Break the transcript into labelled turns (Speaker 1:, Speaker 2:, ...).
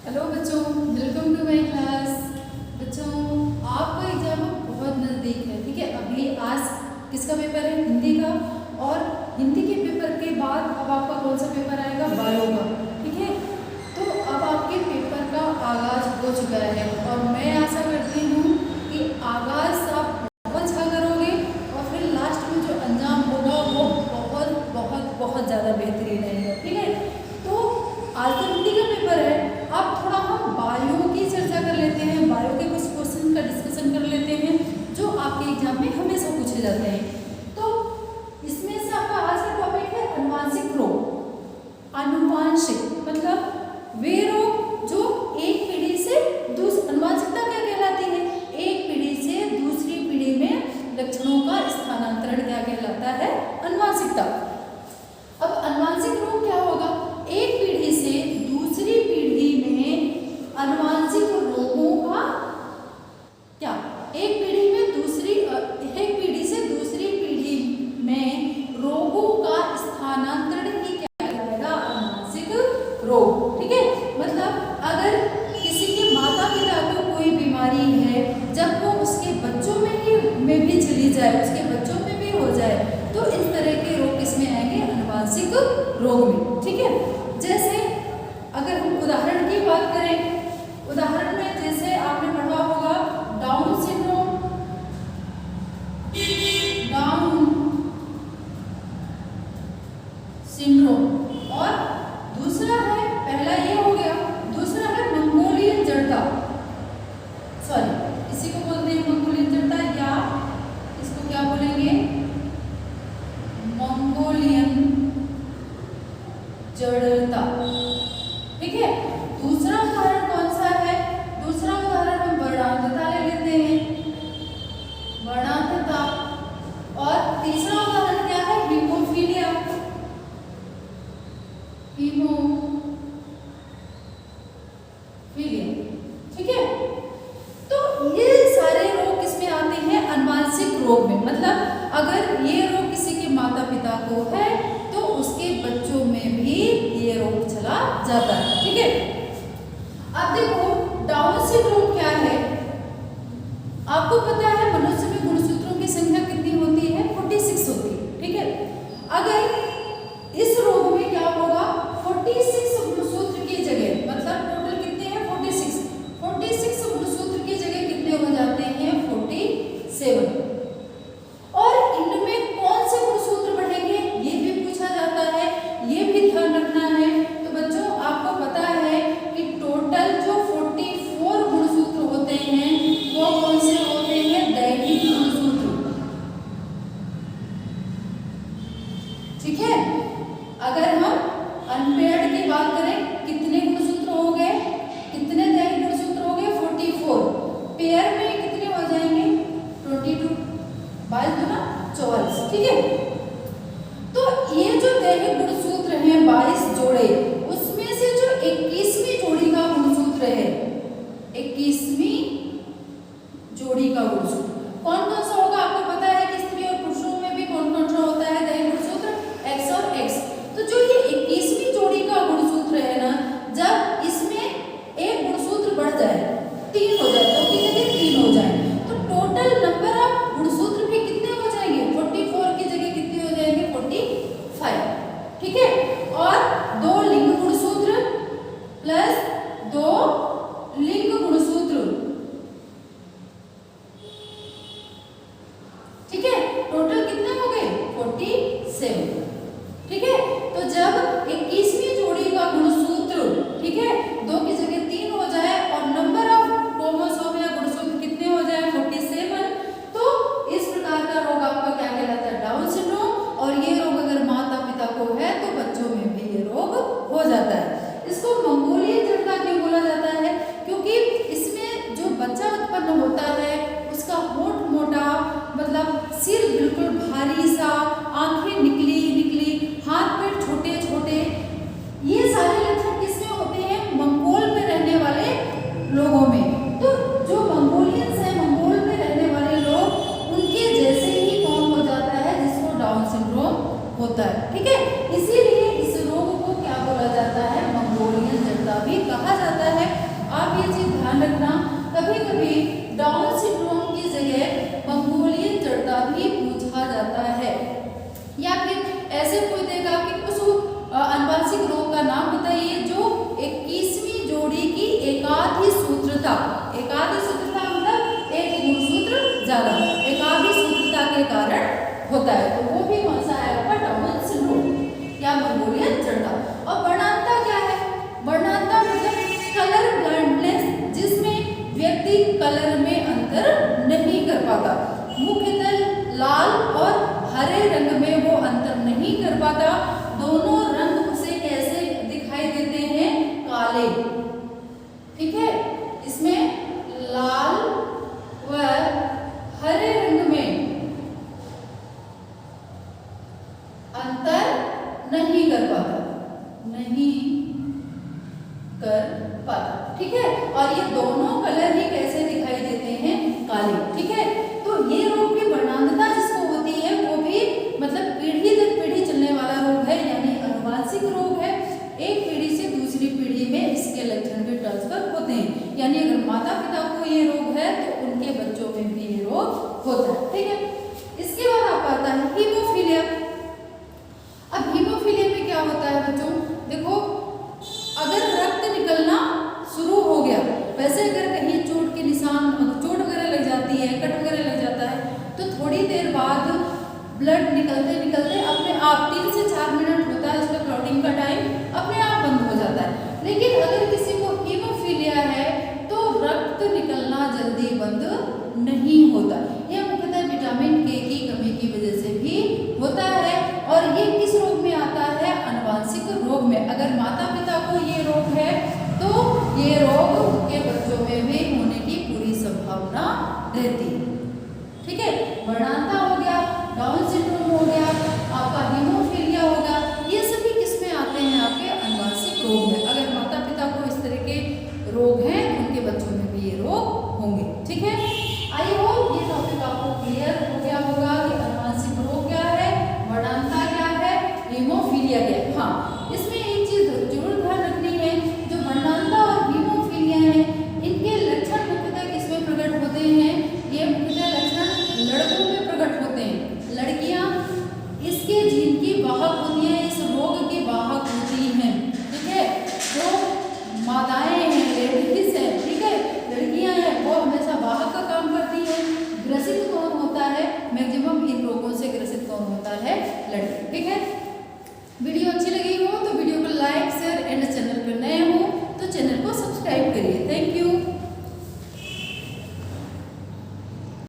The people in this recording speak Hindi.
Speaker 1: हेलो बच्चों, वेलकम टू माय क्लास। बच्चों, आपका एग्जाम बहुत नज़दीक है, ठीक है। अभी आज किसका पेपर है? हिंदी का। और हिंदी के पेपर के बाद अब आपका कौन सा पेपर आएगा? बायो का, ठीक है। तो अब आपके पेपर का आगाज हो चुका है और मैं आशा करती हूँ कि आगाज आप बहुत अच्छा करोगे और फिर लास्ट में जो अंजाम होगा वो बहुत बहुत बहुत ज़्यादा बेहतरीन रहेगा, ठीक है। तो आज तो हिंदी का पेपर है, अब थोड़ा हम बायो की चर्चा कर लेते हैं। बायो के कुछ क्वेश्चन का डिस्कशन कर लेते हैं जो आपके एग्जाम में हमेशा पूछे जाते हैं। तो इसमें से आपका आज का टॉपिक है अनुवांशिक रोग। अनुवांशिक मतलब वे रोग जो एक पीढ़ी से दूसरी, अनुवांशिकता क्या कहलाती है? एक पीढ़ी से दूसरी पीढ़ी में लक्षणों का स्थानांतरण क्या कहलाता है? अनुवांशिकता। अब अनुवांशिक रोग क्या होगा? एक पीढ़ी से दूसरी पीढ़ी में अनुवांशिक रोगों का क्या, एक पीढ़ी से दूसरी पीढ़ी में रोगों का स्थानांतरण ही क्या कहलाएगा? अनुवांशिक रोग, ठीक है। मतलब अगर किसी के माता पिता को कोई बीमारी है, जब वो उसके बच्चों में भी चली जाए, उसके बच्चों में भी हो जाए, तो इस तरह के रोग किसमें आएंगे? अनुवांशिक रोग में, ठीक है। जैसे अगर हम उदाहरण की बात करें, उदाहरण में जैसे आपने पढ़ा होगा डाउन सिंड्रोम, और दूसरा है, पहला ये हो गया, दूसरा है मंगोलियन जड़ता। सॉरी, इसी को बोलते हैं मंगोलियन जड़ता, या इसको क्या बोलेंगे? मंगोलियन जड़ता, ठीक है। दूसरा उदाहरण कौन सा है? दूसरा उदाहरण हम वर्णांतता ले लेते हैं, वर्णांतता। और तीसरा उदाहरण क्या है? हीमोफीलिया, ठीक है। तो ये सारे रोग किसमें आते हैं? अनुवांशिक रोग में। मतलब अगर ये रोग किसी के माता पिता को है तो उसके बच्चों में भी ये रोग चला जाता है, ठीक है। अब देखो डाउन सिंड्रोम क्या है? आपको पता है मनुष्य में गुणसूत्रों की संख्या कितनी होती है? 46 होती है, ठीक है। अगर इस रोग में क्या होगा? 46 गुणसूत्र की जगह, मतलब टोटल कितने हैं? 46 गुणसूत्र की जगह कितने हो जाते हैं? 47। और इनमें कौन से गुणसूत्र बढ़ेंगे ये भी पूछा जाता है, ये भी ध्यान रखना है। तो बच्चों आपको पता है कि टोटल जो 44 गुणसूत्र होते हैं वो कौन से होते हैं? दैहिक गुणसूत्र, ठीक है। अगर हम अनपेयर्ड की बात करें, कितने गुणसूत्र हो गए? कितने दैहिक गुणसूत्र हो गए? 44। पेयर में कितने हो जाएंगे? 22, 22 दूना 44, ठीक है। तो ये जो दैहिक गुणसूत्र हैं 22 जोड़े, उसमें से जो 21वीं जोड़ी का गुणसूत्र है, 21वीं जोड़ी का गुणसूत्र कौन कौन सा होगा? आपको पता है कि स्त्री और पुरुषों में भी कौन कौन सा होता है दैहिक गुणसूत्र? X और X। तो जो ये 21वीं जोड़ी का गुणसूत्र है ना, जब इसमें एक गुणसूत्र बढ़ जाए, 3 हो जाए, 2 की जगह 3 हो जाए, तो टोटल नंबर ऑफ गुणसूत्र भी कितने हो जाएंगे? 44 की जगह कितने हो जाएंगे? 45, ठीक है। और 2 लिंग गुणसूत्र प्लस 2 लिंग गुणसूत्र, ठीक है। टोटल कितने हो गए? 47, ठीक है। तो जब 21वीं जोड़ी का गुणसूत्र, ठीक है, 2 की जगह 3 हो जाए और नंबर ऑफ क्रोमोसोम या गुणसूत्र कितने हो जाए? 47। तो इस प्रकार का रोग आपका क्या कहलाता है? Down syndrome. और ये रोग अगर माता पिता को है तो बच्चों में भी ये रोग हो जाता है। इसको मंगोलियन जड़ता क्यों बोला जाता है? रखना, कभी कभी डाउन सिंड्रोम की जगह मंगोलियन जड़ता भी पूछा जाता है। या फिर ऐसे कोई देगा कि उस अनुवांशिक रोग का नाम बताइए जो 21वीं जोड़ी की एकाधी सूत्रता मतलब एक गुणसूत्र ज्यादा, एकाधी सूत्रता के कारण होता है, तो वो भी कौन सा है आपका डाउन सिंड्रोम या मंगोलियन जड़ता। और वर्णांता क्या है? वर्णांता मतलब कलर ब्लाइंडनेस, जिसमें व्यक्ति कलर में अंतर नहीं कर पाता, मुख्यतः लाल और हरे रंग में वो अंतर नहीं कर पाता, दोनों रंग उसे कैसे दिखाई देते हैं? काले। ठीक है, इसमें लाल व हरे रंग में अंतर नहीं कर पाता। ठीक है, और ये दोनों कलर ही कैसे दिखाई देते हैं? काले। ठीक है, तो ये रोग की वर्णांतता जिसको होती है वो भी मतलब पीढ़ी दर पीढ़ी चलने वाला रोग है, यानी अनुवांशिक रोग है। एक पीढ़ी से दूसरी पीढ़ी में इसके लक्षण भी ट्रांसफर होते हैं, यानी अगर माता पिता को ये रोग है तो उनके बच्चों में भी ये रोग होता है। ठीक है, इसके बाद आप आता है हीमोफीलिया। अब हीमोफीलिया में क्या होता है बच्चों? देखो, अगर रक्त निकलना शुरू हो गया, वैसे अगर कहीं चोट के निशान, चोट वगैरह लग जाती है, कट वगैरह लग जाता है, तो थोड़ी देर बाद ब्लड निकलते निकलते अपने आप 3 से 4 मिनट होता है उसका क्लॉटिंग का टाइम, अपने आप बंद हो जाता है। लेकिन अगर किसी को हीमोफीलिया है तो रक्त निकलना जल्दी बंद नहीं होता। यह मुख्यतः विटामिन के की कमी की वजह से भी होता है। और ये किस रोग में आता है? अनुवांशिक रोग में। अगर माता पिता को ये रोग है तो ये रोग उनके बच्चों में भी होने की पूरी संभावना